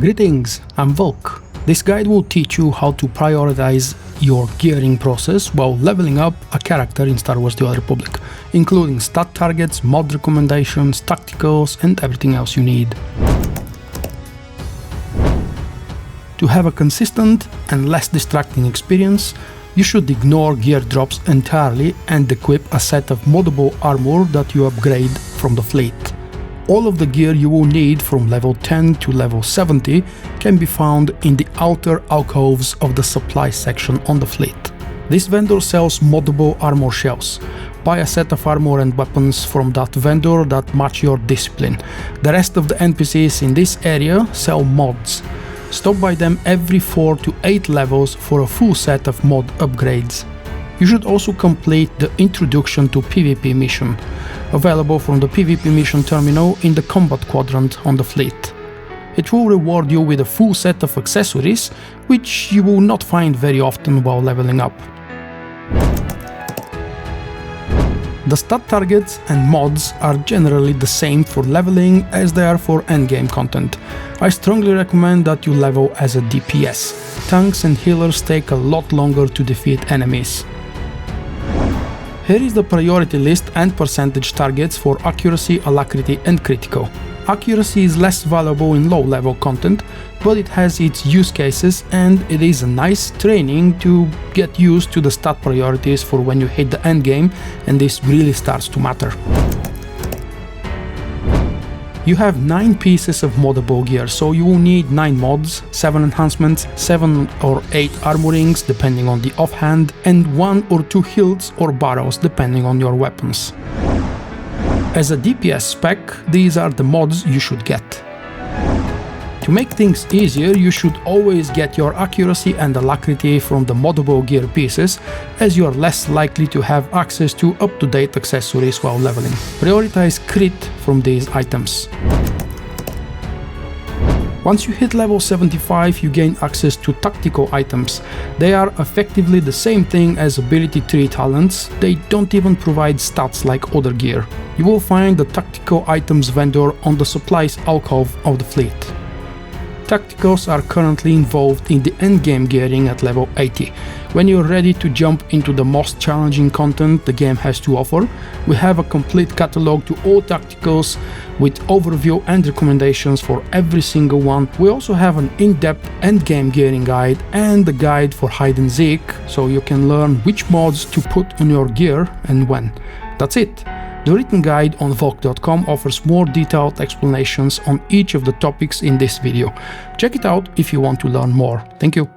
Greetings, I'm VULKK. This guide will teach you how to prioritize your gearing process while leveling up a character in Star Wars: The Old Republic, including stat targets, mod recommendations, tacticals, and everything else you need. To have a consistent and less distracting experience, you should ignore gear drops entirely and equip a set of moddable armor that you upgrade from the fleet. All of the gear you will need from level 10 to level 70 can be found in the outer alcoves of the supply section on the fleet. This vendor sells moddable armor shells. Buy a set of armor and weapons from that vendor that match your discipline. The rest of the NPCs in this area sell mods. Stop by them every 4 to 8 levels for a full set of mod upgrades. You should also complete the Introduction to PvP mission, available from the PvP mission terminal in the combat quadrant on the fleet. It will reward you with a full set of accessories, which you will not find very often while leveling up. The stat targets and mods are generally the same for leveling as they are for endgame content. I strongly recommend that you level as a DPS. Tanks and healers take a lot longer to defeat enemies. Here is the priority list and percentage targets for accuracy, alacrity, and critical. Accuracy is less valuable in low-level content, but it has its use cases and it is a nice training to get used to the stat priorities for when you hit the endgame and this really starts to matter. You have 9 pieces of moddable gear, so you will need 9 mods, 7 enhancements, 7 or 8 armorings depending on the offhand, and 1 or 2 hilts or barrels depending on your weapons. As a DPS spec, these are the mods you should get. To make things easier, you should always get your accuracy and alacrity from the moddable gear pieces, as you are less likely to have access to up-to-date accessories while leveling. Prioritize crit from these items. Once you hit level 75, you gain access to tactical items. They are effectively the same thing as ability tree talents. They don't even provide stats like other gear. You will find the tactical items vendor on the supplies alcove of the fleet. Tacticals are currently involved in the endgame gearing at level 80. When you're ready to jump into the most challenging content the game has to offer, we have a complete catalog to all tacticals with overview and recommendations for every single one. We also have an in-depth endgame gearing guide and a guide for hide and seek, so you can learn which mods to put on your gear and when. That's it. The written guide on VULKK.com offers more detailed explanations on each of the topics in this video. Check it out if you want to learn more. Thank you.